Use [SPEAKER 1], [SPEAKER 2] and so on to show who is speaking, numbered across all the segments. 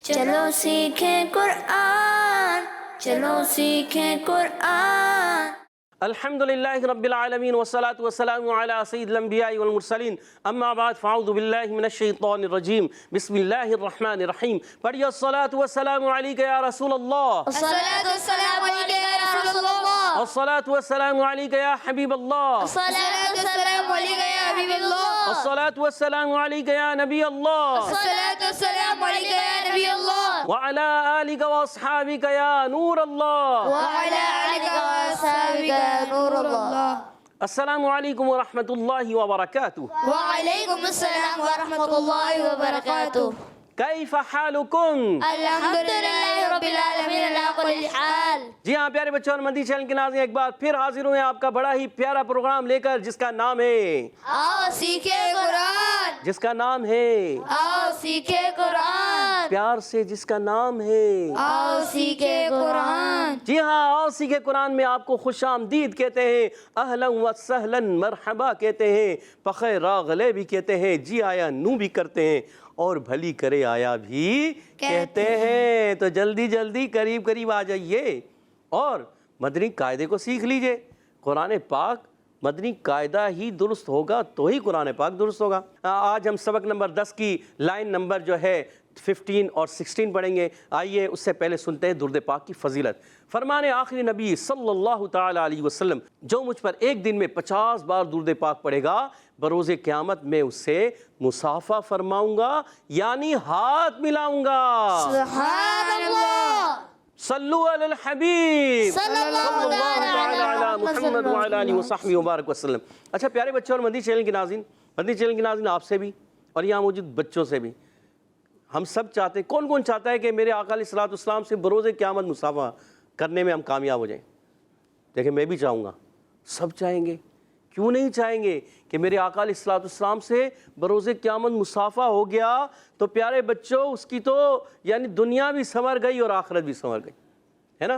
[SPEAKER 1] چلو سیکھیں قرآن، چلو سیکھیں قرآن۔
[SPEAKER 2] الحمدللہ رب العالمین والصلاة والسلام علی سید الانبیاء والمرسلین، اما بعد فاعوذ باللہ من الشیطان الرجیم، بسم اللہ الرحمن الرحیم۔ پڑھیے الصلاة والسلام علیک یا رسول اللہ،
[SPEAKER 1] الصلاۃ والسلام علیک یا رسول اللہ،
[SPEAKER 2] الصلاة والسلام علیک یا حبیب اللہ،
[SPEAKER 1] الصلاۃ والسلام علیک یا حبیب اللہ،
[SPEAKER 2] الصلاة والسلام علیک یا نبی اللہ،
[SPEAKER 1] الصلاۃ والسلام علیک یا نبی اللہ،
[SPEAKER 2] وعلی آلک واصحابک یا نور اللہ،
[SPEAKER 1] وعلی آلک واصحابک یا نور اللہ۔
[SPEAKER 2] السلام علیکم ورحمۃ اللہ وبرکاتہ۔
[SPEAKER 1] وعلیکم السلام ورحمۃ اللہ وبرکاتہ۔
[SPEAKER 2] کیف حالکم؟
[SPEAKER 1] الحمدللہ رب العالمین علی کل حال۔
[SPEAKER 2] جی ہاں پیارے بچوں اور مدنی چینل کے ناظرین، ایک بار پھر حاضر ہوئے آپ کا بڑا ہی پیارا پروگرام لے کر، جس کا نام ہے
[SPEAKER 1] آؤ سیکھے قرآن،
[SPEAKER 2] جس کا نام ہے
[SPEAKER 1] آؤ سیکھے قرآن،
[SPEAKER 2] پیار سے جس کا نام ہے
[SPEAKER 1] آؤ سیکھے قرآن۔
[SPEAKER 2] جی ہاں، آؤ سیکھے قرآن میں آپ کو خوش آمدید کہتے ہیں، اہلا و سہلا مرحبا کہتے ہیں، پخیر راغلے بھی کہتے ہیں، جی آیا نو بھی کرتے ہیں، اور بھلی کرے آیا بھی کہتے ہیں۔ تو جلدی جلدی قریب قریب آ جائیے اور مدنی قاعدے کو سیکھ لیجئے۔ قرآن پاک مدنی قاعدہ ہی درست ہوگا تو ہی قرآن پاک درست ہوگا۔ آج ہم سبق نمبر 10 کی لائن نمبر جو ہے 15 اور 16 پڑھیں گے۔ آئیے اس سے پہلے سنتے ہیں درود پاک کی فضیلت۔ فرمان آخری نبی صلی اللہ تعالی علیہ وسلم، جو مجھ پر ایک دن میں 50 بار درود پاک پڑھے گا، بروز قیامت میں اس سے مصافحہ فرماؤں گا، یعنی ہاتھ ملاؤں گا۔
[SPEAKER 1] سبحان اللہ،
[SPEAKER 2] صلو علی الحبیب
[SPEAKER 1] صلی اللہ
[SPEAKER 2] تعالی علی محمد وعلی آلہ وصحبہ وبارک وسلم۔ اچھا پیارے بچوں اور مدنی چینل کے ناظرین، آپ سے بھی اور یہاں موجود بچوں سے بھی، ہم سب چاہتے ہیں، کون کون چاہتا ہے کہ میرے آقا علیہ الصلوۃ والسلام سے بروز قیامت مصافحہ کرنے میں ہم کامیاب ہو جائیں؟ دیکھیں میں بھی چاہوں گا، سب چاہیں گے، کیوں نہیں چاہیں گے کہ میرے آقا علیہ الصلوۃ والسلام سے بروز قیامت مصافحہ ہو گیا تو پیارے بچوں اس کی تو یعنی دنیا بھی سنور گئی اور آخرت بھی سنور گئی، ہے نا؟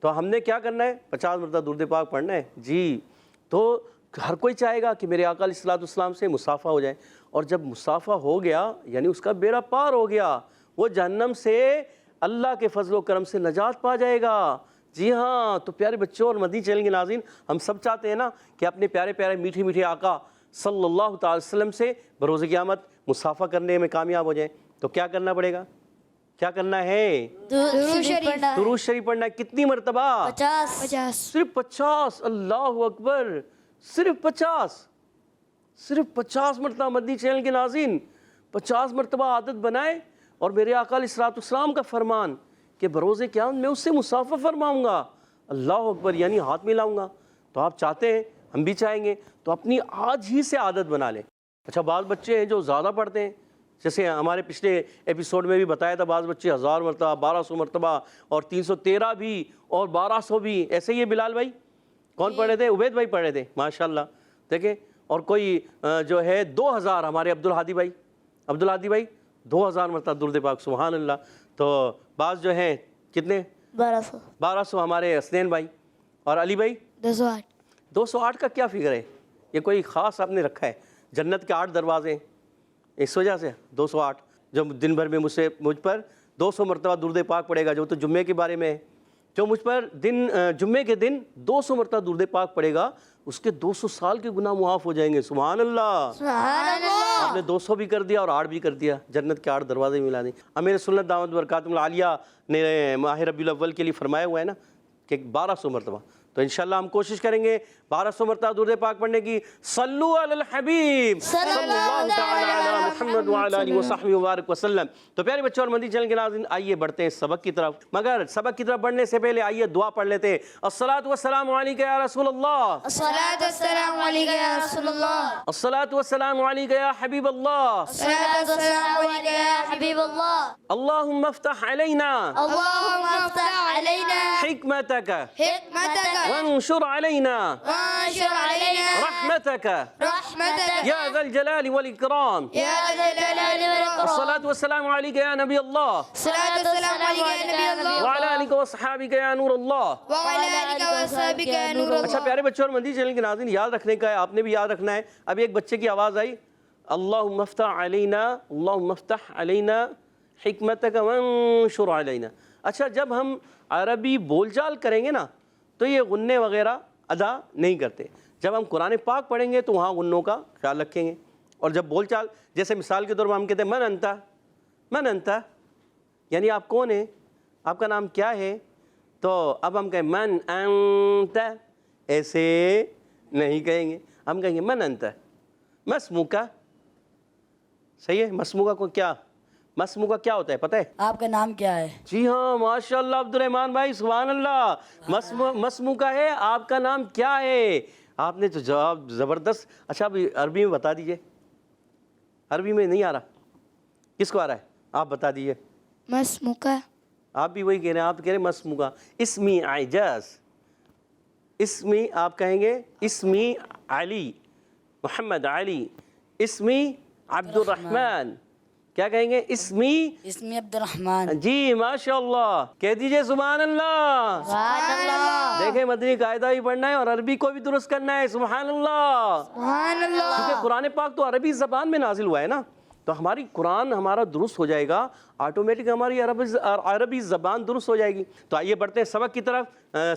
[SPEAKER 2] تو ہم نے کیا کرنا ہے؟ 50 مرتبہ درود پاک پڑھنا ہے۔ جی تو ہر کوئی چاہے گا کہ میرے آقا علیہ الصلوۃ والسلام سے مصافحہ ہو جائے، اور جب مصافحہ ہو گیا یعنی اس کا بیڑا پار ہو گیا، وہ جہنم سے اللہ کے فضل و کرم سے نجات پا جائے گا۔ جی ہاں، تو پیارے بچوں اور مدنی چینل کے ناظرین، ہم سب چاہتے ہیں نا کہ اپنے پیارے پیارے میٹھے میٹھے آقا صلی اللہ تعالی وسلم سے بروز قیامت مصافحہ کرنے میں کامیاب ہو جائیں۔ تو کیا کرنا پڑے گا؟ کیا کرنا ہے؟ درود شریف پڑھنا ہے۔ کتنی مرتبہ؟
[SPEAKER 1] 50۔
[SPEAKER 2] صرف 50۔ اللہ اکبر، صرف 50، صرف 50 مرتبہ مدنی چینل کے ناظرین، 50 مرتبہ عادت بنائیں، اور میرے آقا علیہ الصلوۃ والسلام کا فرمان کہ بروز قیامت میں اس سے مصافحہ فرماؤں گا، اللہ اکبر، یعنی ہاتھ ملاؤں گا۔ تو آپ چاہتے ہیں، ہم بھی چاہیں گے، تو اپنی آج ہی سے عادت بنا لیں۔ اچھا بعض بچے ہیں جو زیادہ پڑھتے ہیں، جیسے ہمارے پچھلے ایپیسوڈ میں بھی بتایا تھا، بعض بچے 1000 مرتبہ، 1200 مرتبہ، اور 313 بھی، اور 1200 بھی، ایسے ہی ہے۔ بلال بھائی کون پڑھ رہے تھے؟ عبید بھائی پڑھ رہے تھے، ماشاءاللہ، دیکھیں۔ اور کوئی جو ہے 2000، ہمارے عبدالہادی بھائی 2000 مرتبہ درود پاک، سبحان اللہ۔ تو بعض جو ہیں کتنے؟ 1200 ہمارے حسنین بھائی، اور علی بھائی
[SPEAKER 1] 208۔
[SPEAKER 2] 208 کا کیا فگر ہے؟ یہ کوئی خاص آپ نے رکھا ہے؟ جنت کے 8 دروازے ہیں، اس وجہ سے 208۔ جو دن بھر میں مجھ پر 200 مرتبہ درود پاک پڑے گا، جو تو جمعے کے بارے میں ہے، جو مجھ پر جمعے کے دن 200 مرتبہ درود پاک پڑے گا، اس کے 200 سال کے گناہ معاف ہو جائیں گے۔ سبحان اللہ،
[SPEAKER 1] سبحان اللہ۔
[SPEAKER 2] آپ نے 200 بھی کر دیا اور 8 بھی کر دیا، جنت کے 8 دروازے ملا دیں۔ امیر سنت دامت برکاتہ العالیہ نے ماہ ربیع الاول کے لیے فرمایا ہوا ہے نا کہ 1200 مرتبہ، تو انشاءاللہ ہم کوشش کریں گے 1200 مرتبہ درود پاک پڑھنے کی۔ صلو علی الحبیب صلی اللہ تعالی علی محمد وعلی آلہ وصحبہ وبارک وسلم۔ تو پیارے بچوں اور مدنی چینل کے ناظرین، آئیے بڑھتے ہیں سبق کی طرف، مگر سبق کی طرف بڑھنے سے پہلے آئیے دعا پڑھ لیتے ہیں۔ الصلاۃ والسلام علیک یا رسول اللہ،
[SPEAKER 1] الصلاۃ والسلام علیک یا رسول اللہ،
[SPEAKER 2] الصلاۃ والسلام علیک یا حبیب اللہ،
[SPEAKER 1] الصلاۃ والسلام علیک یا حبیب اللہ۔
[SPEAKER 2] اللہم افتح علینا
[SPEAKER 1] اللہم افتح علینا
[SPEAKER 2] حکمتک
[SPEAKER 1] حکمتک
[SPEAKER 2] وانشر علینا
[SPEAKER 1] وانشر علینا
[SPEAKER 2] رحمتک
[SPEAKER 1] رحمتک
[SPEAKER 2] یا ذا الجلال والاکرام۔
[SPEAKER 1] یا ذا الجلال والاکرام۔
[SPEAKER 2] الصلاۃ والسلام علیک یا نبی اللہ،
[SPEAKER 1] الصلاۃ والسلام علیک یا نبی اللہ،
[SPEAKER 2] وعلی آلک وصحابک یا نور اللہ۔
[SPEAKER 1] وعلی آلک وصحبک یا نور اللہ۔
[SPEAKER 2] اچھا پیارے بچوں اور مدنی چینل کے ناظرین، یاد رکھنے کا ہے، آپ نے بھی یاد رکھنا ہے۔ ابھی ایک بچے کی آواز آئی، اللہم افتح علینا، اللہم افتح علینا حکمتک وانشر علینا۔ اچھا جب ہم عربی بول چال کریں گے نا تو یہ غنّے وغیرہ ادا نہیں کرتے، جب ہم قرآن پاک پڑھیں گے تو وہاں غنّوں کا خیال رکھیں گے۔ اور جب بول چال، جیسے مثال کے طور پر ہم کہتے ہیں من انتا، من انتا یعنی آپ کون ہیں، آپ کا نام کیا ہے، تو اب ہم کہیں من انتا، ایسے نہیں کہیں گے، ہم کہیں گے من انتا، مسموکا، صحیح ہے۔ مسموکا کو کیا، مسموکا کیا ہوتا ہے پتہ ہے؟
[SPEAKER 3] آپ کا نام کیا ہے؟
[SPEAKER 2] جی ہاں ماشاءاللہ عبد الرحمن بھائی، سبحان اللہ، مسموکا ہے، آپ کا نام کیا ہے؟ آپ نے تو جواب زبردست۔ اچھا اب عربی میں بتا دیجئے، عربی میں نہیں آ رہا، کس کو آ رہا ہے؟ آپ بتا دیجئے۔
[SPEAKER 1] مسموکا،
[SPEAKER 2] آپ بھی وہی کہہ رہے ہیں، آپ کہہ رہے ہیں مسموکا۔ اسمی اعجاز، اسمی آپ کہیں گے اسمی علی، محمد علی، اسمی عبد الرحمن، کیا کہیں گے؟
[SPEAKER 3] اسمی عبد الرحمن۔
[SPEAKER 2] جی ماشاءاللہ، کہہ دیجئے سبحان اللہ۔
[SPEAKER 1] سبحان اللہ،
[SPEAKER 2] دیکھیں مدنی قاعدہ بھی پڑھنا ہے اور عربی کو بھی درست کرنا ہے، سبحان اللہ۔
[SPEAKER 1] سبحان اللہ،
[SPEAKER 2] کیونکہ قرآن پاک تو عربی زبان میں نازل ہوا ہے نا، تو ہماری قرآن ہمارا درست ہو جائے گا، آٹومیٹک ہماری عربی زبان درست ہو جائے گی۔ تو آئیے بڑھتے ہیں سبق کی طرف۔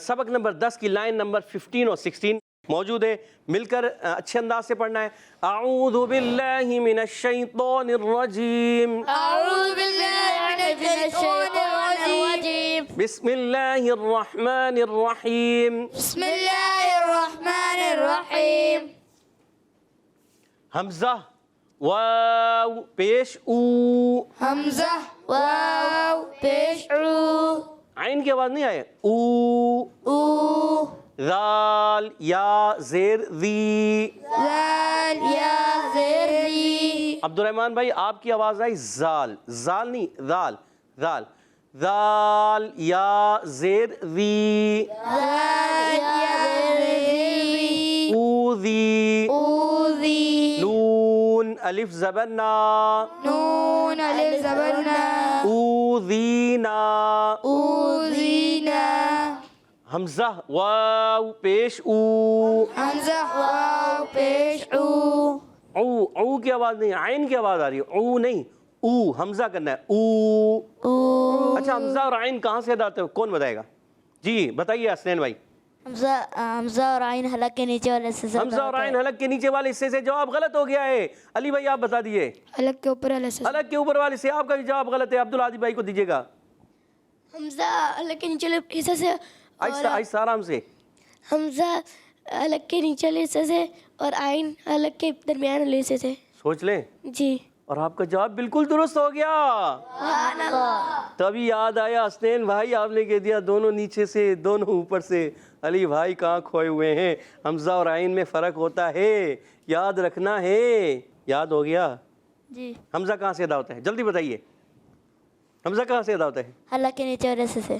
[SPEAKER 2] سبق نمبر 10 کی لائن نمبر 15 اور 16 موجود ہے، مل کر اچھے انداز سے پڑھنا ہے۔ اعوذ باللہ من الشیطان الرجیم،
[SPEAKER 1] اعوذ باللہ من الشیطان الرجیم،
[SPEAKER 2] بسم اللہ الرحمن الرحیم۔
[SPEAKER 1] بسم اللہ الرحمن الرحیم۔
[SPEAKER 2] حمزہ واو پیش او،
[SPEAKER 1] حمزہ واو پیش او،
[SPEAKER 2] عین کی آواز نہیں آئے، او،
[SPEAKER 1] او،
[SPEAKER 2] ذال یا زیر ذی۔
[SPEAKER 1] زال یا زیر ذی،
[SPEAKER 2] عبد الرحمن بھائی آپ کی آواز آئی زال، زال نہیں ذال، ذال، ذال یا زیر ذی،
[SPEAKER 1] زال یا زیر ذی،
[SPEAKER 2] او ذی،
[SPEAKER 1] او ذی،
[SPEAKER 2] نون الف زبر نا،
[SPEAKER 1] نون الف زبر نا،
[SPEAKER 2] او ذی نا،
[SPEAKER 1] او ذی نا،
[SPEAKER 2] حمزہ واو پیش او،
[SPEAKER 1] حمزہ واو پیش او،
[SPEAKER 2] او، او کی آواز نہیں، عین کی آواز آ رہی ہے، او نہیں، او، حمزہ کرنا ہے، او۔
[SPEAKER 1] او،
[SPEAKER 2] اچھا حمزہ اور عین کہاں سے ادا ہوتے ہیں، کون بتائے گا؟ جی بتائیے حسنین بھائی۔
[SPEAKER 1] حمزہ اور عین حلق کے نیچے والے سے
[SPEAKER 2] حمزہ اور عین حلق کے نیچے والے حصے سے جواب غلط ہو گیا ہے، علی بھائی آپ بتا دیجئے۔
[SPEAKER 1] حلق کے اوپر والے سے،
[SPEAKER 2] حلق کے اوپر والے سے آپ کا بھی جواب غلط ہے، عبدالعادی بھائی کو دیجئے گا۔
[SPEAKER 1] حمزہ حلق کے نیچے والے حصے سے،
[SPEAKER 2] آہستہ آہستہ آرام سے۔
[SPEAKER 1] حمزہ حلق کے نیچے والے حصے سے اور عین حلق کے درمیان والے حصے سے۔
[SPEAKER 2] سوچ لیں،
[SPEAKER 1] جی،
[SPEAKER 2] اور آپ کا جواب بالکل درست ہو گیا۔ تبھی یاد آیا حسنین بھائی، آپ نے کہہ دیا دونوں نیچے سے دونوں اوپر سے۔ علی بھائی کہاں کھوئے ہوئے ہیں، حمزہ اور عین میں فرق ہوتا ہے، یاد رکھنا ہے۔ یاد ہو گیا؟
[SPEAKER 1] جی،
[SPEAKER 2] حمزہ کہاں سے ادا ہوتا ہے، جلدی بتائیے، حمزہ کہاں سے ادا ہوتا ہے؟
[SPEAKER 1] حلق کے نیچے والے حصے سے،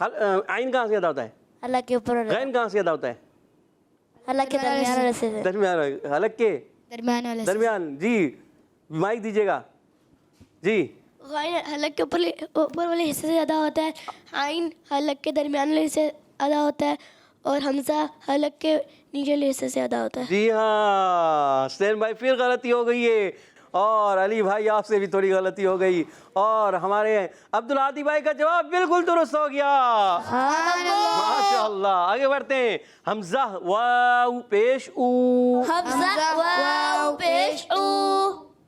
[SPEAKER 2] عین کہاں سے ادا ہوتا ہے؟
[SPEAKER 1] حلق کے اوپر والے،
[SPEAKER 2] غین کہاں سے ادا ہوتا ہے؟
[SPEAKER 1] حلق کے درمیان والے حصے سے،
[SPEAKER 2] درمیان، حلق کے
[SPEAKER 1] درمیان والے سے،
[SPEAKER 2] درمیان۔ جی مائک دیجیے گا جی۔
[SPEAKER 1] غین حلق کے اوپر والے حصے سے ادا ہوتا ہے، عین حلق کے درمیان والے حصے ادا ہوتا ہے، اور حمزہ حلق کے نیچے والے حصے سے ادا ہوتا ہے۔
[SPEAKER 2] جی ہاں حسین بھائی پھر غلطی ہو گئی ہے، اور علی بھائی آپ سے بھی تھوڑی غلطی ہو گئی، اور ہمارے عبدالعادی بھائی کا جواب بالکل درست ہو گیا۔ ماشاءاللہ، آگے بڑھتے ہیں۔ حمزہ واو پیش او،
[SPEAKER 1] حمزہ واو پیش او،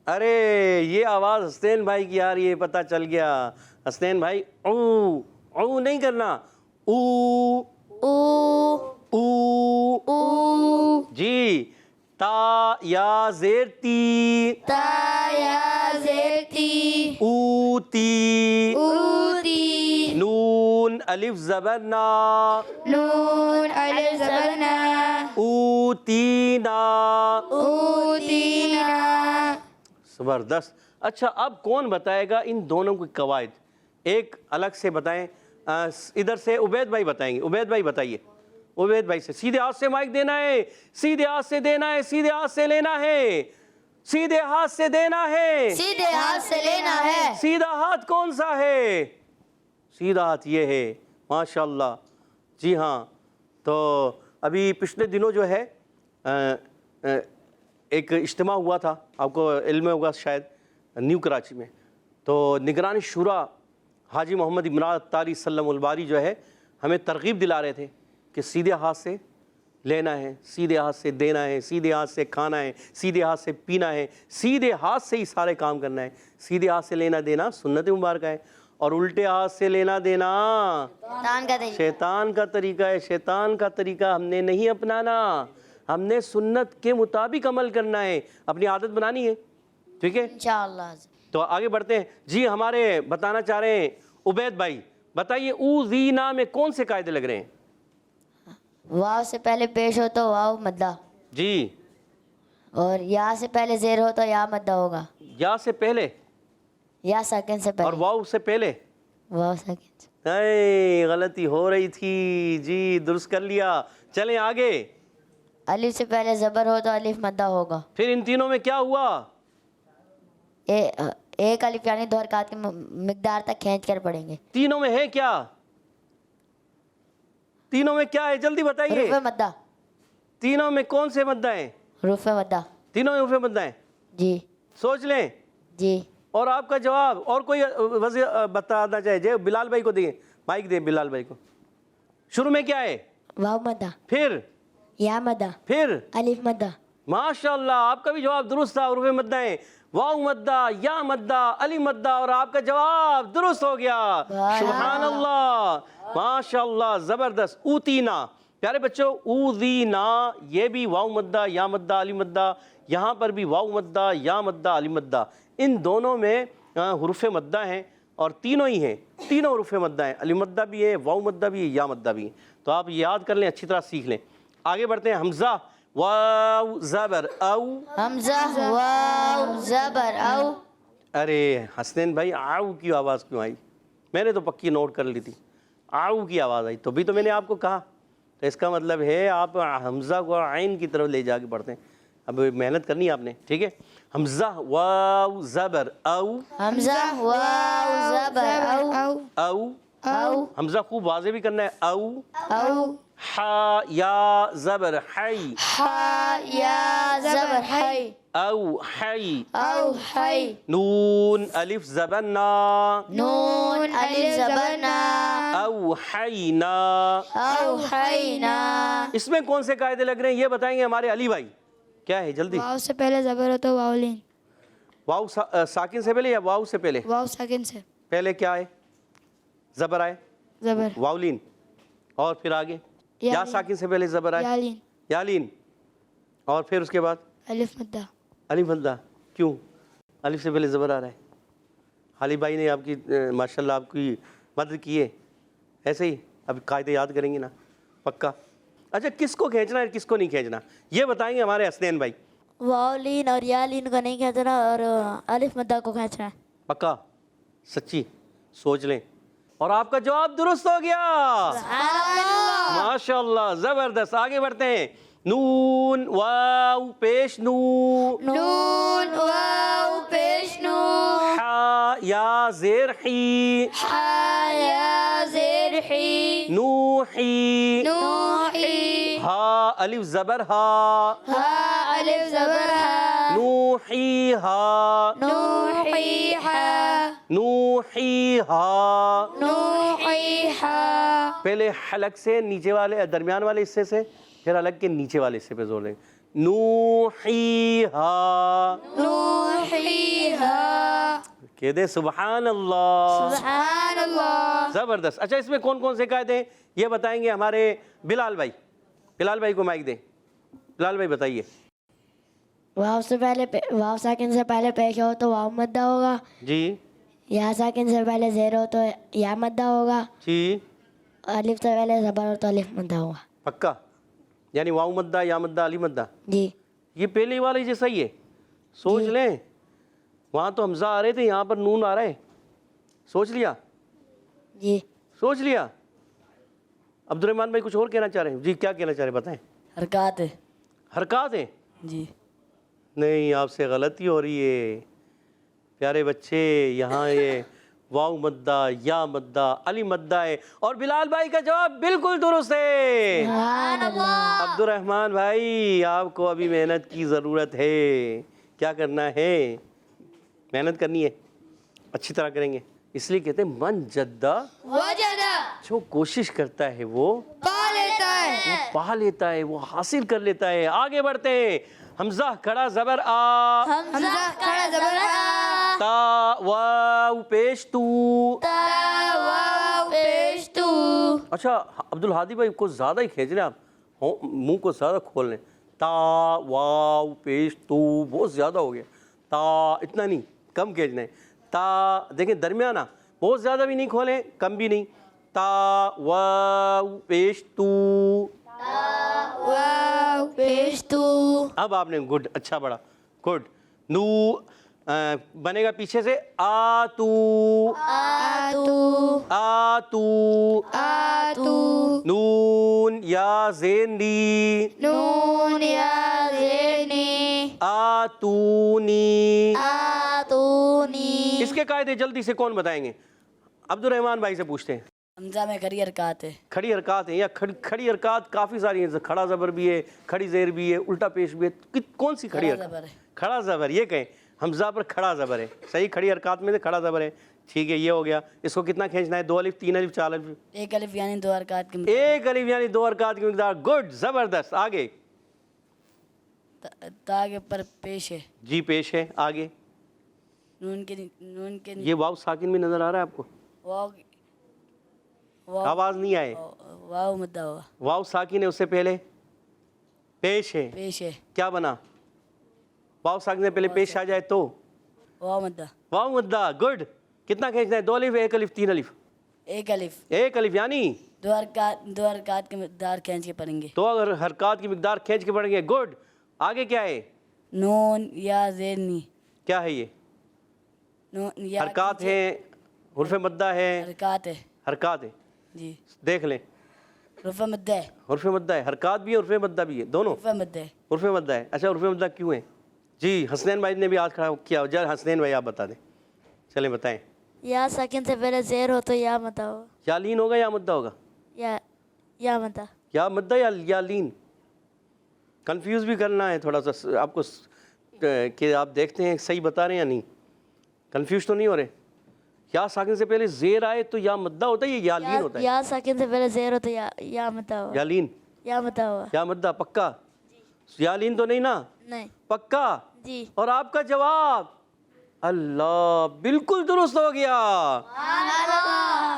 [SPEAKER 2] ارے یہ آواز حسین بھائی کی آ رہی ہے، پتہ چل گیا۔ حسین بھائی او، او نہیں کرنا، او،
[SPEAKER 1] او،
[SPEAKER 2] او،
[SPEAKER 1] او،
[SPEAKER 2] جی تا یا زیر تی،
[SPEAKER 1] تا یا زیر تی،
[SPEAKER 2] او تی،
[SPEAKER 1] او تی،
[SPEAKER 2] نون الف زبر نا،
[SPEAKER 1] نون الف زبر نا،
[SPEAKER 2] او تینا،
[SPEAKER 1] او تینا۔
[SPEAKER 2] زبردست۔ اچھا اب کون بتائے گا ان دونوں کی قواعد، ایک الگ سے بتائیں، ادھر سے عبید بھائی بتائیں گے، عبید بھائی بتائیے، عبید بھائی سے سیدھے ہاتھ سے مائک دینا ہے، سیدھے ہاتھ سے دینا ہے، سیدھے ہاتھ سے لینا ہے، سیدھے ہاتھ سے دینا ہے،
[SPEAKER 1] سیدھے ہاتھ سے لینا ہے۔
[SPEAKER 2] سیدھا ہاتھ کون سا ہے؟ سیدھا ہاتھ یہ ہے، ماشاءاللہ۔ جی ہاں، تو ابھی پچھلے دنوں جو ہے ایک اجتماع ہوا تھا، آپ کو علم ہوگا شاید، نیو کراچی میں، تو نگران شورا حاجی محمد عمران الطاری سلم الباری جو ہے ہمیں ترغیب دلا رہے تھے کہ سیدھے ہاتھ سے لینا ہے، سیدھے ہاتھ سے دینا ہے، سیدھے ہاتھ سے کھانا ہے، سیدھے ہاتھ سے پینا ہے، سیدھے ہاتھ سے ہی سارے کام کرنا ہے۔ سیدھے ہاتھ سے لینا دینا سنت مبارکہ ہے، اور الٹے ہاتھ سے لینا دینا شیطان کا طریقہ ہے۔ شیطان کا طریقہ ہم نے نہیں اپنانا، ہم نے سنت کے مطابق عمل کرنا ہے، اپنی عادت بنانی ہے، ٹھیک ہے؟
[SPEAKER 3] انشاءاللہ۔
[SPEAKER 2] تو آگے بڑھتے ہیں جی۔ ہمارے بتانا چاہ رہے ہیں عبید بھائی، بتائیے اوذینا میں کون سے قاعدے لگ رہے ہیں؟
[SPEAKER 4] واو سے پہلے پیش ہو تو واو مدہ،
[SPEAKER 2] جی،
[SPEAKER 4] اور یا سے پہلے زیر ہو تو یا مدہ ہوگا،
[SPEAKER 2] یا سے پہلے
[SPEAKER 4] یا ساکن سے
[SPEAKER 2] اور
[SPEAKER 4] پہلے
[SPEAKER 2] واو سے پہلے۔
[SPEAKER 4] واو ساکن سے۔
[SPEAKER 2] اے غلطی ہو رہی تھی جی، درست کر لیا۔ چلیں آگے۔
[SPEAKER 4] الف سے پہلے زبر ہو تو الف مدہ ہوگا۔
[SPEAKER 2] پھر ان تینوں میں کیا ہوا؟
[SPEAKER 4] ایک الف یعنی دو حرکات کی مقدار تک کھینچ کر پڑھیں گے۔
[SPEAKER 2] تینوں میں ہے کیا؟ تینوں میں کیا ہے جلدی بتائیے۔
[SPEAKER 4] حروف مدہ،
[SPEAKER 2] تینوں میں کون سے مدہ ہیں؟
[SPEAKER 4] حروف مدہ۔
[SPEAKER 2] تینوں میں حروف مدہ ہیں،
[SPEAKER 4] جی
[SPEAKER 2] سوچ لیں۔
[SPEAKER 4] جی۔
[SPEAKER 2] اور آپ کا جواب اور کوئی وضع بتانا چاہے جی؟ بلال بھائی کو دیں مائک، دیں بلال بھائی کو۔ شروع میں کیا ہے؟
[SPEAKER 4] واو مدہ،
[SPEAKER 2] پھر
[SPEAKER 4] یا مدہ،
[SPEAKER 2] پھر
[SPEAKER 4] الف مدہ۔
[SPEAKER 2] ماشاءاللہ، آپ کا بھی جواب درست تھا۔ حروف مدہ ہیں، واو مدہ، یا مدہ، علی مدہ، اور آپ کا جواب درست ہو گیا۔ سبحان اللہ، ماشاءاللہ، زبردست۔ اوتینا، پیارے بچوں، اوذینا یہ بھی واو مدہ، یا مدہ، علی مدہ، یہاں پر بھی واو مدہ، یا مدہ، علی مدہ، ان دونوں میں حروف مدہ ہیں، اور تینوں ہی ہیں، تینوں حروف مدہ ہیں، علی مدہ بھی ہے، واو مدہ بھی ہے، یا مدہ بھی ہے۔ تو آپ یاد کر لیں، اچھی طرح سیکھ لیں۔ آگے بڑھتے ہیں۔ حمزہ واو زبر او۔
[SPEAKER 4] حمزہ واو زبر او۔
[SPEAKER 2] ارے حسنین بھائی، آؤ کی آواز کیوں آئی؟ میں نے تو پکی نوٹ کر لی تھی، آؤ کی آواز آئی، تو بھی تو میں نے آپ کو کہا۔ تو اس کا مطلب ہے آپ حمزہ کو عین کی طرف لے جا کے پڑھتے ہیں۔ اب محنت کرنی ہے آپ نے، ٹھیک ہے؟ حمزہ واو زبر او۔
[SPEAKER 4] حمزہ واو زبر او۔
[SPEAKER 2] او،
[SPEAKER 4] او۔
[SPEAKER 2] حمزہ خوب واضح بھی کرنا ہے۔ او،
[SPEAKER 4] او۔
[SPEAKER 2] حا یا زبر حی۔
[SPEAKER 4] ہا یا زبر حی۔
[SPEAKER 2] او حی۔
[SPEAKER 4] او حی۔
[SPEAKER 2] نون الف زبر نا۔
[SPEAKER 4] نون الف زبر نا۔
[SPEAKER 2] او حینا۔
[SPEAKER 4] او حینا۔
[SPEAKER 2] اس میں کون سے قاعدے لگ رہے ہیں یہ بتائیں گے ہمارے علی بھائی۔ کیا ہے جلدی؟
[SPEAKER 5] واو سے پہلے زبر ہو تو واو لین۔
[SPEAKER 2] واو ساکن سے پہلے یا واو سے پہلے؟
[SPEAKER 5] واو ساکن سے
[SPEAKER 2] پہلے کیا ہے؟ زبر آئے،
[SPEAKER 5] زبر،
[SPEAKER 2] واو لین، اور پھر آگے یا ساکن سے پہلے زبر آئے،
[SPEAKER 5] یا لین،
[SPEAKER 2] یا لین، اور پھر اس کے بعد
[SPEAKER 5] الف مدہ۔
[SPEAKER 2] الف مدہ۔ کیوں الف سے پہلے زبر آ رہا ہے؟ علی بھائی نے آپ کی ماشاءاللہ آپ کی مدد کی ہے، ایسے ہی اب قاعدے یاد کریں گے نا پکا۔ اچھا، کس کو کھینچنا ہے کس کو نہیں کھینچنا یہ بتائیں گے ہمارے حسنین بھائی۔
[SPEAKER 4] واو لین اور یا لین کو نہیں کھینچنا، اور الف مدہ کو کھینچنا ہے۔
[SPEAKER 2] پکا؟ سچی؟ سوچ لیں، اور آپ کا جواب درست ہو گیا۔ ماشاءاللہ، زبردست۔ آگے بڑھتے ہیں۔ نون واو پیش نو۔
[SPEAKER 4] نون واو پیش نو۔
[SPEAKER 2] حا یا زیر حی۔
[SPEAKER 4] ہا یا زیر حی۔
[SPEAKER 2] نوحی۔
[SPEAKER 4] نوحی۔
[SPEAKER 2] ہا الف زبر ہا۔
[SPEAKER 4] ہا الف زبر ہا۔
[SPEAKER 2] نوحی ہا۔
[SPEAKER 4] نوحی ہا۔
[SPEAKER 2] نوحی ہا۔
[SPEAKER 4] نوحی ہا۔
[SPEAKER 2] پہلے حلق سے نیچے والے درمیان والے حصے سے، پھر حلق کے نیچے والے حصے پہ زور دیں۔ نوحی ہا۔
[SPEAKER 4] نوحی ہا۔
[SPEAKER 2] کہہ دے سبحان اللہ۔
[SPEAKER 4] سبحان اللہ۔
[SPEAKER 2] زبردست۔ اچھا، اس میں کون کون سے قاعدے ہیں یہ بتائیں گے ہمارے بلال بھائی۔ بلال بھائی کو مائک دیں۔ بلال بھائی بتائیے۔
[SPEAKER 4] واو سے پہلے واو ساکن سے پہلے پیش ہو تو واو مدہ ہوگا،
[SPEAKER 2] جی
[SPEAKER 4] یا ساکن سے پہلے زیر ہو تو یا مدہ ہوگا،
[SPEAKER 2] جی،
[SPEAKER 4] الف سے پہلے زبر ہو تو الف مدہ ہوگا۔
[SPEAKER 2] پکا؟ یعنی واو مدہ، یا مدہ، علی مدہ،
[SPEAKER 4] جی
[SPEAKER 2] یہ پہلے والے جیسا ہی ہے، سوچ لیں۔ وہاں تو حمزہ آ رہے تھے، یہاں پر نون آ رہا ہے، سوچ لیا؟
[SPEAKER 4] جی
[SPEAKER 2] سوچ لیا؟ عبد الرحمن بھائی کچھ اور کہنا چاہ رہے ہیں؟ جی کیا کہنا چاہ رہے ہیں بتائیں۔
[SPEAKER 3] حرکات ہے۔
[SPEAKER 2] حرکات ہیں؟
[SPEAKER 3] جی
[SPEAKER 2] نہیں، آپ سے غلطی ہو رہی ہے پیارے بچے، یہاں یہ واو مدہ، یا مدہ، علی مدہ ہے، اور بلال بھائی کا جواب بالکل درست ہے۔ عبد الرحمن بھائی، آپ کو ابھی محنت کی ضرورت ہے۔ کیا کرنا ہے؟ محنت کرنی ہے، اچھی طرح کریں گے اس لیے کہتے ہیں من جدہ
[SPEAKER 5] وجدہ
[SPEAKER 2] جو کوشش کرتا ہے وہ
[SPEAKER 5] پا لیتا ہے
[SPEAKER 2] وہ پا لیتا ہے، وہ حاصل کر لیتا ہے۔ آگے بڑھتے ہیں، حمزہ کھڑا زبر آ،
[SPEAKER 5] حمزہ کھڑا زبر آ،
[SPEAKER 2] تا واو پیش تو۔
[SPEAKER 5] تا واو پیش تو۔
[SPEAKER 2] اچھا عبدالہادی بھائی کو زیادہ ہی کھینچ رہے ہیں آپ، منہ کو زیادہ کھول لیں۔ تا واو پیش تو بہت زیادہ ہو گیا، تا اتنا نہیں، کم کھینچنا ہے۔ تا دیکھیں درمیانہ، بہت زیادہ بھی نہیں کھولیں، کم بھی نہیں۔ تا واو پیش تو۔
[SPEAKER 5] واو پیش تو۔
[SPEAKER 2] اب آپ نے گڈ، اچھا بڑا گڈ۔ نو بنے گا پیچھے سے آ تو،
[SPEAKER 5] آ تو،
[SPEAKER 2] آ تو،
[SPEAKER 5] آ تو،
[SPEAKER 2] نون یا زین دی،
[SPEAKER 5] نون یا زینی،
[SPEAKER 2] آ تو نی۔
[SPEAKER 5] آ تو نی۔
[SPEAKER 2] اس کے قاعدے جلدی سے کون بتائیں گے؟ عبدالرحمان بھائی سے پوچھتے ہیں۔
[SPEAKER 3] حمزہ میں کری حرکات ہے۔
[SPEAKER 2] کھڑی حرکات ہیں یا کھڑی حرکات کافی ساری ہیں، کھڑا زبر بھی ہے، کھڑی زیر بھی ہے، الٹا پیش بھی ہے، کون سی کھڑی
[SPEAKER 3] کھڑا
[SPEAKER 2] حرکات؟
[SPEAKER 3] زبر ہے۔
[SPEAKER 2] کھڑا زبر، یہ کہیں حمزہ پر کھڑا زبر ہے، صحیح، کھڑی حرکات میں سے کھڑا زبر ہے، ٹھیک ہے، یہ ہو گیا۔ اس کو کتنا کھینچنا ہے؟ 2 الف، 3 الف، 4 الف؟
[SPEAKER 3] ایک الف یعنی 2 حرکات کی
[SPEAKER 2] 1 الف یعنی 2 حرکات کی مقدار، گڈ، زبردست۔ آگے
[SPEAKER 3] تا کے پر پیش ہے،
[SPEAKER 2] جی پیش ہے، آگے
[SPEAKER 3] نون کے
[SPEAKER 2] یہ واو ساکن بھی نظر آ رہا ہے آپ کو؟
[SPEAKER 3] واو واو
[SPEAKER 2] آواز نہیں آئے،
[SPEAKER 3] واو مدہ ہوا،
[SPEAKER 2] واو ساکن ہے، اس سے پہلے پیش ہے،
[SPEAKER 3] پیش ہے،
[SPEAKER 2] کیا بنا؟ واو ساکن سے پہلے پیش آ جائے تو
[SPEAKER 3] واو مدہ،
[SPEAKER 2] واو مدہ، گڈ۔ کتنا کھینچنا ہے؟ 2 الف، 1 الف، 3 الف؟
[SPEAKER 3] ایک الف،
[SPEAKER 2] 1 الف یعنی
[SPEAKER 3] 2 حرکات کی مقدار کھینچ کے پڑھیں گے۔
[SPEAKER 2] تو اگر حرکات کی مقدار کھینچ کے پڑھیں گے، گڈ۔ آگے کیا ہے؟
[SPEAKER 3] نون یا زینی،
[SPEAKER 2] کیا ہے یہ؟
[SPEAKER 3] نون یا
[SPEAKER 2] حرکات ہیں، حرف مدہ ہے،
[SPEAKER 3] حرکات ہے،
[SPEAKER 2] حرکات ہے،
[SPEAKER 3] جی،
[SPEAKER 2] دیکھ لیں،
[SPEAKER 3] رفع مدہ ہے،
[SPEAKER 2] حرف مدہ ہے، حرکات بھی ہے، حرف مدہ بھی ہے، دونوں
[SPEAKER 3] رفع مدہ ہے۔
[SPEAKER 2] حرف مدہ ہے۔ اچھا حرف مدہ کیوں ہے؟ جی حسنین بھائی نے بھی آج کھڑا کیا، جا حسنین بھائی آپ بتا دیں، چلیں بتائیں۔
[SPEAKER 4] یا ساکن سے پہلے زیر ہو تو یا مدہ ہو،
[SPEAKER 2] یا لین ہوگا یا مدہ ہوگا؟
[SPEAKER 4] یا مدہ۔
[SPEAKER 2] یا مدہ یا لین؟ کنفیوز بھی کرنا ہے تھوڑا سا آپ کو، کہ آپ دیکھتے ہیں صحیح بتا رہے ہیں یا نہیں، کنفیوز تو نہیں ہو رہے؟ یا ساکن سے پہلے زیر آئے تو یا مدہ ہوتا ہے یا لین ہوتا ہے؟
[SPEAKER 4] یا ساکن سے پہلے زیر ہو تو یا مدہ ہو،
[SPEAKER 2] یا لین،
[SPEAKER 4] یا مدہ ہوا۔
[SPEAKER 2] یا مدہ، پکا؟ یا لین تو نہیں نا؟
[SPEAKER 4] نہیں
[SPEAKER 2] پکا؟
[SPEAKER 4] جی۔
[SPEAKER 2] اور آپ کا جواب اللہ بالکل درست ہو گیا،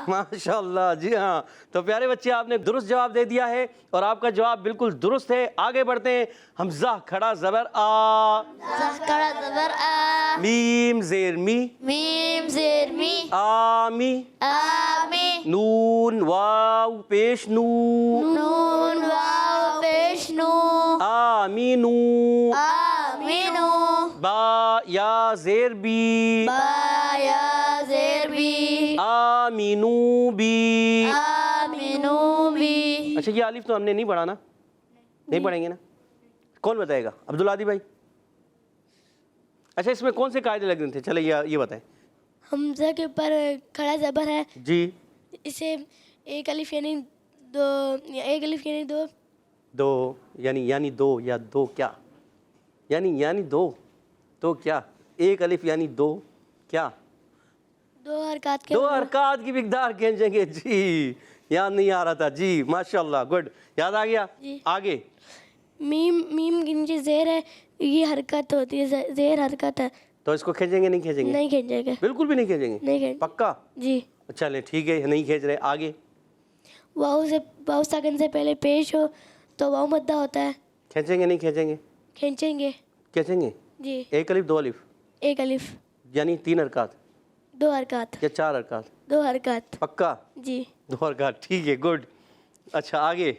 [SPEAKER 2] ماشاء اللہ، جی ہاں۔ تو پیارے بچے آپ نے درست جواب دے دیا ہے اور آپ کا جواب بالکل درست ہے۔ آگے بڑھتے ہیں، حمزہ کھڑا زبر آ،
[SPEAKER 5] کھڑا زبر آ،
[SPEAKER 2] میم زیر می،
[SPEAKER 5] میم زیر می،
[SPEAKER 2] آمی،
[SPEAKER 5] آمی،
[SPEAKER 2] نون واو پیش نو،
[SPEAKER 5] نون واو پیش نو،
[SPEAKER 2] آمی نو،
[SPEAKER 5] آمینو،
[SPEAKER 2] با یا زیر بی،
[SPEAKER 5] با یا زیر بی،
[SPEAKER 2] آمینو بی۔
[SPEAKER 5] آمینو بی۔
[SPEAKER 2] اچھا یہ الف تو ہم نے نہیں پڑھا نا، نہیں پڑھیں گے نا؟ کون بتائے گا؟ عبدالعادی بھائی۔ اچھا اس میں کون سے قاعدے لگ رہے تھے؟ چلے یہ بتائیں۔
[SPEAKER 1] حمزہ کے اوپر کھڑا زبر ہے،
[SPEAKER 2] جی،
[SPEAKER 1] اسے 1 الف یعنی 2، 1 الف یعنی 2،
[SPEAKER 2] 2 یعنی 2 یا 2 کیا؟ یعنی 2 تو کیا؟ 1 الف یعنی 2 کیا؟
[SPEAKER 1] 2 حرکات کے
[SPEAKER 2] 2 حرکات کی مقدار کھینچیں گے، جی یاد نہیں آ رہا تھا، جی ماشاءاللہ، گڈ، یاد آ گیا۔
[SPEAKER 1] جی۔
[SPEAKER 2] آگے
[SPEAKER 1] میم کے نیچے زیر ہے، یہ حرکت ہوتی ہے، زیر حرکت ہے،
[SPEAKER 2] تو اس کو کھینچیں گے نہیں کھینچیں گے؟
[SPEAKER 1] نہیں کھینچے گا،
[SPEAKER 2] بالکل بھی نہیں کھینچیں گے؟
[SPEAKER 1] نہیں کھینچ،
[SPEAKER 2] پکا؟
[SPEAKER 1] جی۔
[SPEAKER 2] چلیں ٹھیک ہے، نہیں کھینچ رہے۔ آگے
[SPEAKER 1] واو ساکن سے پہلے پیش ہو تو واو مدہ ہوتا ہے،
[SPEAKER 2] کھینچیں گے نہیں کھینچیں گے؟
[SPEAKER 1] کھینچیں گے،
[SPEAKER 2] کھینچیں گے۔
[SPEAKER 1] جی۔
[SPEAKER 2] 1 الف 2 الف
[SPEAKER 1] 1 الف،
[SPEAKER 2] یعنی 3 حرکات
[SPEAKER 1] 2 حرکات،
[SPEAKER 2] یا 4 حرکات؟
[SPEAKER 1] 2 حرکات،
[SPEAKER 2] پکا؟
[SPEAKER 1] جی۔
[SPEAKER 2] 2 حرکات، ٹھیک ہے، گڈ۔ اچھا آگے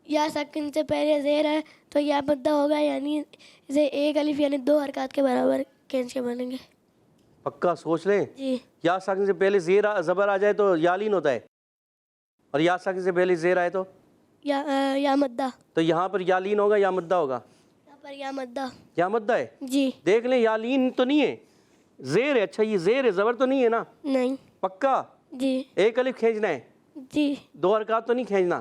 [SPEAKER 1] یا ساکن سے پہلے زیر ہے تو یا مدہ ہوگا، یعنی اسے 1 الف یعنی 2 حرکات کے برابر کھینچ کے بنیں گے،
[SPEAKER 2] پکا سوچ لیں۔
[SPEAKER 1] جی۔
[SPEAKER 2] یا ساکن سے پہلے زبر آ جائے تو یا لین ہوتا ہے، اور یا ساکن سے پہلے زیر آئے تو
[SPEAKER 1] یا مدہ،
[SPEAKER 2] تو یہاں پر یا لین ہوگا یا مدہ ہوگا؟
[SPEAKER 1] یہاں پر یا مدہ،
[SPEAKER 2] یا مدہ ہے،
[SPEAKER 1] جی۔
[SPEAKER 2] دیکھ لیں، یا لین تو نہیں ہے، زیر ہے۔ اچھا یہ زیر ہے، زبر تو نہیں ہے نا؟
[SPEAKER 1] نہیں،
[SPEAKER 2] پکا؟
[SPEAKER 1] جی
[SPEAKER 2] 1 الف کھینچنا ہے،
[SPEAKER 1] جی
[SPEAKER 2] 2 حرکات تو نہیں کھینچنا؟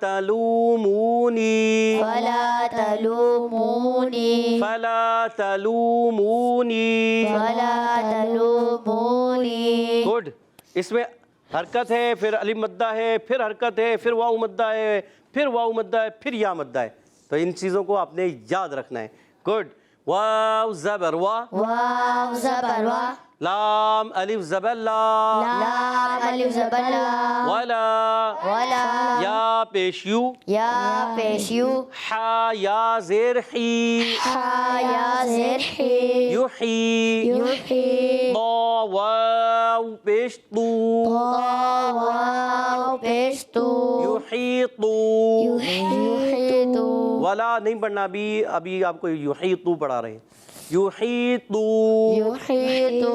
[SPEAKER 2] تلومونی
[SPEAKER 4] فلا تلومونی
[SPEAKER 2] فلا تلومونی
[SPEAKER 4] فلا تلومونی.
[SPEAKER 2] گڈ. اس میں حرکت ہے، پھر الف مدہ ہے، پھر حرکت ہے، پھر واو مدہ ہے، پھر واو مدہ ہے، پھر یا مدہ ہے. تو ان چیزوں کو آپ نے یاد رکھنا ہے. گڈ. واو زبر وا،
[SPEAKER 4] واو زبر وا،
[SPEAKER 2] لام الف زبر لا،
[SPEAKER 4] لام الف زبر لا،
[SPEAKER 2] ولا،
[SPEAKER 4] ولا،
[SPEAKER 2] یا پیش یو،
[SPEAKER 4] یا پیش یو،
[SPEAKER 2] حا یا زیر حی،
[SPEAKER 4] حا یا زیر حی،
[SPEAKER 2] یحیی،
[SPEAKER 4] یحیی،
[SPEAKER 2] ضا واو پیش طو،
[SPEAKER 4] طا واو پیش تو،
[SPEAKER 2] یحیطو.
[SPEAKER 4] یحیطو،
[SPEAKER 2] ولا نہیں پڑھنا ابھی آپ کو یحیطو پڑھا رہے ہیں. یحیطو.
[SPEAKER 4] یحیطو،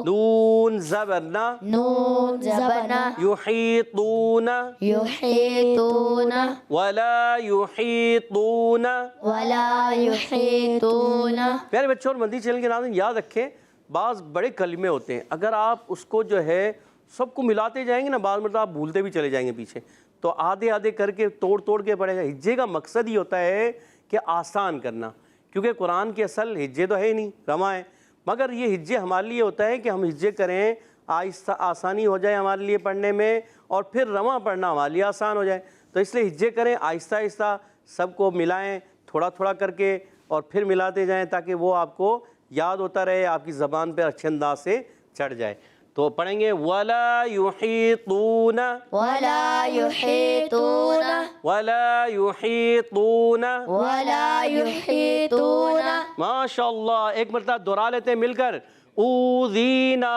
[SPEAKER 2] نون زبر نا،
[SPEAKER 4] نون زبر نا،
[SPEAKER 2] یحیطون،
[SPEAKER 4] یحیطون،
[SPEAKER 2] ولا یحیطون.
[SPEAKER 4] ولا یحیطون.
[SPEAKER 2] پیارے بچوں اور مدنی چینل کے ناظرین یاد رکھیں، بعض بڑے کلمے ہوتے ہیں، اگر آپ اس کو جو ہے سب کو ملاتے جائیں گے نا، بعض مرتبہ آپ بھولتے بھی چلے جائیں گے پیچھے. تو آدھے آدھے کر کے توڑ کے پڑھے گا. ہجے کا مقصد ہی ہوتا ہے کہ آسان کرنا، کیونکہ قرآن کے اصل ہجے تو ہے ہی نہیں، رواں ہے. مگر یہ ہجے ہمارے لیے ہوتا ہے کہ ہم ہجے کریں، آہستہ آسانی ہو جائے ہمارے لیے پڑھنے میں، اور پھر رواں پڑھنا ہمارے لیے آسان ہو جائے. تو اس لیے ہجے کریں، آہستہ آہستہ سب کو ملائیں تھوڑا تھوڑا کر کے، اور پھر ملاتے جائیں تاکہ وہ آپ کو یاد ہوتا رہے، آپ کی زبان پہ اچھے انداز سے چڑھ جائے. تو پڑھیں گے وَلَا يُحِيطُونَ،
[SPEAKER 4] ولا یحیطون،
[SPEAKER 2] وَلَا يُحِيطُونَ.
[SPEAKER 4] ولا یحیطون.
[SPEAKER 2] ماشاء اللہ. ایک مرتبہ دہرا لیتے ہیں مل کر. اوذینا،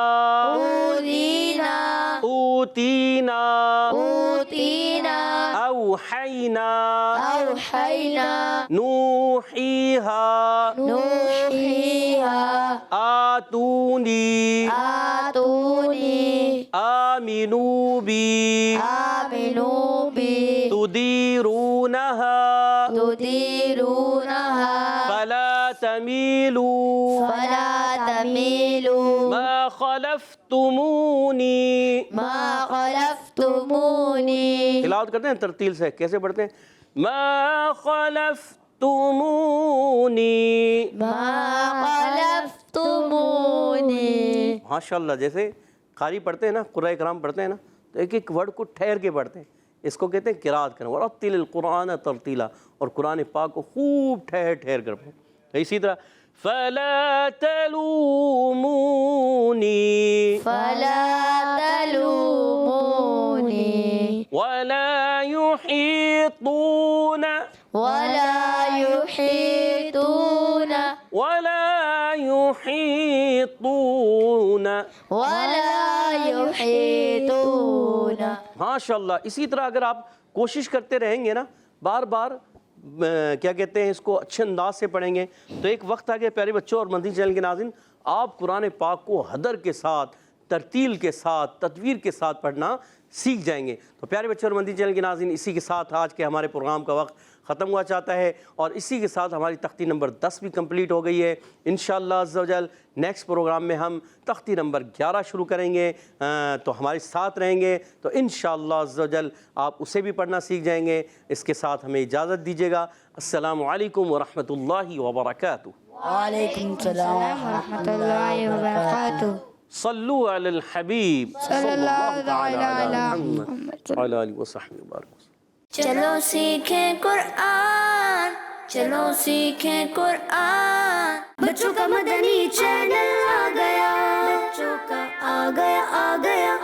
[SPEAKER 4] اوذینا،
[SPEAKER 2] اوتینا،
[SPEAKER 4] اوتینا،
[SPEAKER 2] اوحینا،
[SPEAKER 4] اوحینا،
[SPEAKER 2] نوحیہا،
[SPEAKER 4] نوحیہا،
[SPEAKER 2] آتونی،
[SPEAKER 4] آتونی،
[SPEAKER 2] آمنوا بی،
[SPEAKER 4] آمنوا بی،
[SPEAKER 2] تدیرونہا،
[SPEAKER 4] تدیرونہا،
[SPEAKER 2] فلا تمیلوا،
[SPEAKER 4] فلا تمیلوا،
[SPEAKER 2] ما خلفتمونی.
[SPEAKER 4] ما خلفتمونی.
[SPEAKER 2] تلاوت کرتے ہیں ترتیل سے، کیسے پڑھتے ہیں؟ ما خلفتمونی.
[SPEAKER 4] ما خلفتمونی.
[SPEAKER 2] ماشاءاللہ. جیسے قاری پڑھتے ہیں نا، قرآن کرام پڑھتے ہیں نا، تو ایک ایک ورڈ کو ٹھہر کے پڑھتے ہیں. اس کو کہتے ہیں قرات کرنا. ورتل القرآن ترتیلا، اور قرآن پاک کو خوب ٹھہر ٹھہر کر پڑھیں. تو اسی طرح فلا تلومونی،
[SPEAKER 4] فلا تلومونی،
[SPEAKER 2] ولا يحيطون،
[SPEAKER 4] ولا يحيطون،
[SPEAKER 2] ولا يحيطون.
[SPEAKER 4] ولا يحيطون.
[SPEAKER 2] ماشاء اللہ. اسی طرح اگر آپ کوشش کرتے رہیں گے نا، بار بار کیا کہتے ہیں اس کو اچھے انداز سے پڑھیں گے، تو ایک وقت آگے پیارے بچوں اور مدنی چینل کے ناظرین، آپ قرآن پاک کو حدر کے ساتھ، ترتیل کے ساتھ، تدویر کے ساتھ پڑھنا سیکھ جائیں گے. تو پیارے بچوں اور مدنی چینل کے ناظرین، اسی کے ساتھ آج کے ہمارے پروگرام کا وقت ختم ہوا چاہتا ہے، اور اسی کے ساتھ ہماری تختی نمبر 10 بھی کمپلیٹ ہو گئی ہے. انشاءاللہ عز و جل نیکسٹ پروگرام میں ہم تختی نمبر 11 شروع کریں گے. تو ہمارے ساتھ رہیں گے تو انشاءاللہ عز و جل آپ اسے بھی پڑھنا سیکھ جائیں گے. اس کے ساتھ ہمیں اجازت دیجیے گا. السلام علیکم ورحمۃ اللہ وبرکاتہ.
[SPEAKER 3] وعلیکم السلام ورحمۃ اللہ وبرکاتہ.
[SPEAKER 2] صلو علی الحبیب صلی اللہ تعالی علی محمد وعلی آلہ وصحبہ وبارک.
[SPEAKER 6] چلو سیکھیں قرآن، چلو سیکھیں قرآن. بچوں کا مدنی چینل آ گیا، بچوں کا آ گیا.